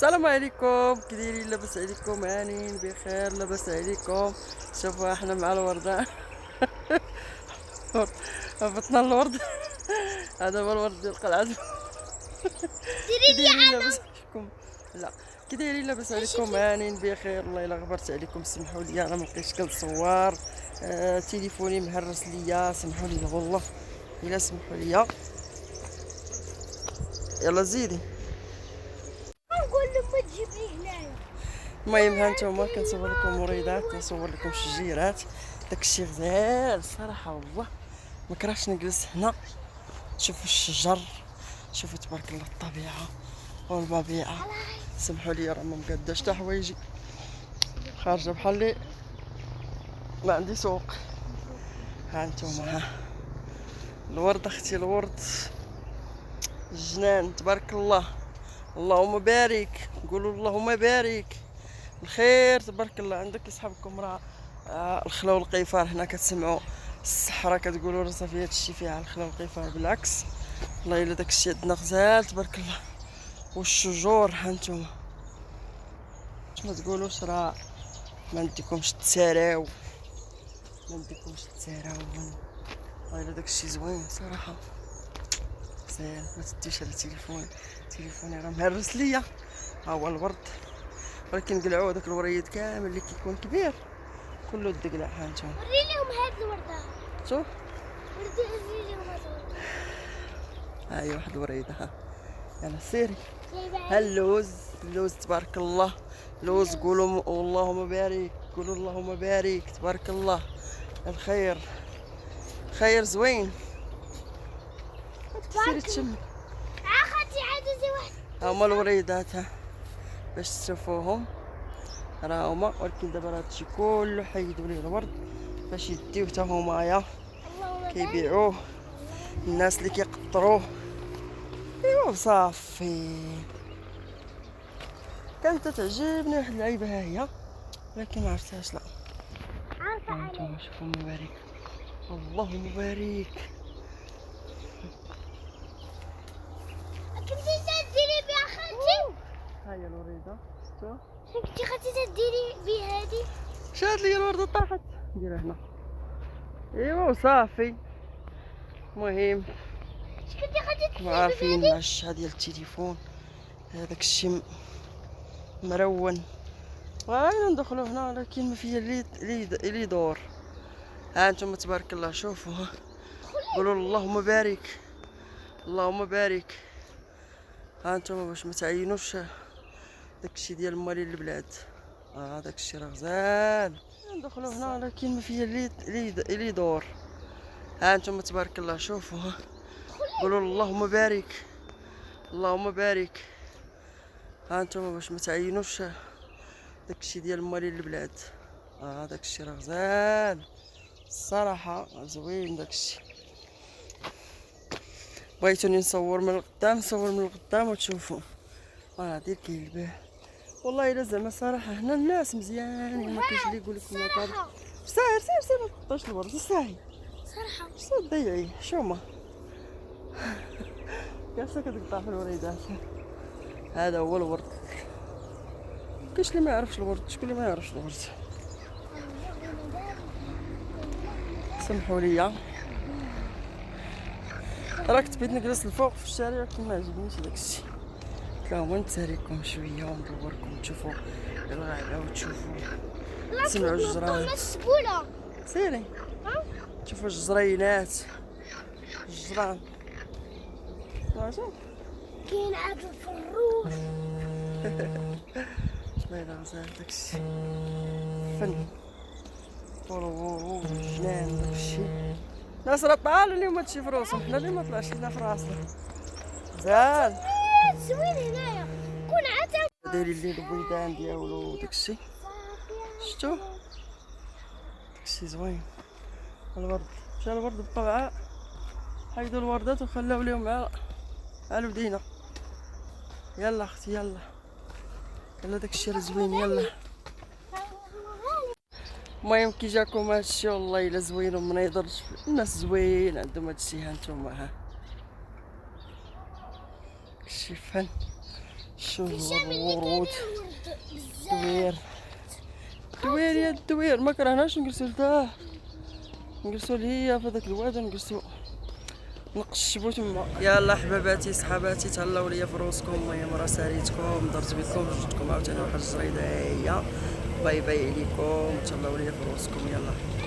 السلام عليكم، كي دايرين؟ لاباس عليكم؟ هانيين بخير؟ لاباس عليكم؟ شوفوا احنا مع الوردة. هبطنا الورد. هذا هو الورد ديال القلعة. ديري كي لي دايرين؟ انا. لاباس عليكم؟ لا، كي دايرين؟ لاباس عليكم؟ هانيين بخير. الله الا غبرت عليكم سمحوا لي، انا ملقيتش كنصور. تليفوني مهرس ليا، سمحوا لي والله الا سمحوا لي. يلا زيدي. نقول له ما تجيب لي هنايا. المهم ها نتوما كنصور لكم مريضات، كنصور لكم شجيرات. داكشي غزال الصراحه والله، ما كرهتش نجلس هنا. شوفوا الشجر، شوفوا تبارك الله الطبيعه والمبيعه. سمحوا لي راه ما مقداش حتى حوايجي، خارجه بحال لي ما عندي سوق. ها نتوما، ها الورد اختي، الورد الجنان تبارك الله. اللهم بارك، قولوا اللهم بارك. الخير تبارك الله. عندك يصحابكم راه الخلا والقيفار هنا كتسمعوا الصحراء كتقولوا راه صافي هادشي فيها الخلا والقيفار، بالعكس والله الا داكشي عندنا غزال تبارك الله. والشجور ها نتوما، ما تقولوش راه ما نديكمش تساراو، ما نديكمش تساراو. والله الا داكشي زوين صراحه. زين ما تديش على التليفون، تليفوني راه مهرس ليا. ها هو الورد، ولكن قلعوه داك الوريد كامل اللي كيكون كبير كله دقلع. ها نتوما وري لهم هاد الورده. شوف، وري لهم هاد الورده. ها هي واحد الوريده. ها يلا سيري. جايبه ها اللوز، اللوز تبارك الله. لوز قولوا اللهم بارك، قولوا اللهم بارك تبارك الله. الخير خير زوين. سيري تشمي. اخذتي عدسه واحد. ها هما الوريدات، ها باش تشوفوهم راه هما، ولكن دابا راه هادشي كله حيدوا ليه الورد باش يديوه حتى همايا كيبيعوه الناس اللي كيقطروه. ايوا صافي. كانت تعجبني واحد اللعيبه ها هي، ولكن ما عرفتهاش. لا عارفه هانتوما عليه. شوفوا مبارك، اللهم بارك. كنتي تديري بها خالتي. ها هي الوريده شفتوها؟ كنتي خالتي تديري بها هادي. شاد لي الورده طاحت، نديرها هنا. ايوا وصافي. المهم اش كنتي خالتي تديري عارفين بهادي. مع الشحه ديال التليفون هذاك الشيء مرون. بغينا ندخلو هنا ولكن ما فيها اللي يدور. ها انتم تبارك الله شوفوا، ها قولوا اللهم بارك، اللهم بارك. ها انتم باش ما تعينوش داكشي ديال مالي البلاد. داكشي راه غزال. ندخلو هنا ولكن ما فيها اللي يدور. ها انتم تبارك الله شوفوا، ها قولوا اللهم بارك، اللهم بارك. ها انتم باش ما تعينوش داكشي ديال مالي البلاد. داكشي راه غزال الصراحه، زوين داكشي. بغيتوني نصور من القدام، نصور من القدام وتشوفوا. دير كيلباه والله الا زعما صراحه هنا الناس مزيانين، ما كاينش اللي يقول لك ما طارش. سير سير سير، ما تقطعش الورد صاحي. صراحه شنو تضيعيه شوما. جالسه كتقطع في الوريدات. هذا هو الورد. كاينش اللي ما يعرفش الورد، شكون اللي ما يعرفش الورد؟ سمحوا لي، راك تبيت نجلس الفوق في الشارع ولكن ما عجبنيش داكشي. قلت لهم نتساريكم شويه وندوركم تشوفوا الغابه وتشوفوا تسمعوا الجزران. السبوله. سيري تشوفوا الجزرينات، الجزران. كاين عاد الفروج. شبينا غزال داكشي فن جنان داكشي. الناس راه طالع اليوم هادشي في روسهم، حنا اللي ما طلعش لينا في راسنا. غزال زوين هنايا. كون عاد دايرين ليه البيدان ديالو داكشي، شفتو داكشي زوين. الورد مشى الورد بقى معاه، حيدوا الوردات وخلاو ليهم مع الودينه. يلا اختي يلا، يلا داكشي راه زوين يلا. المهم كي جاكم هادشي والله الا زوين وما يضرش، الناس زوين عندهم هادشي. ها نتوما، ها شي فن شوفوا شام اللي الورود. كان الورد بزاف. دوير دوير يا الدوير، ما كرهناش نجلسو لتاه، نجلسو لهيا في هذاك الواد، نجلسو نقشبو تما. يلا حباباتي صحاباتي، تهلاو ليا في روسكم، المهم راه ساليتكم، درت بكم، جبتكم عاوتاني واحد الجريده هي. باي باي عليكم، تهلاو ليا في روسكم. يلا.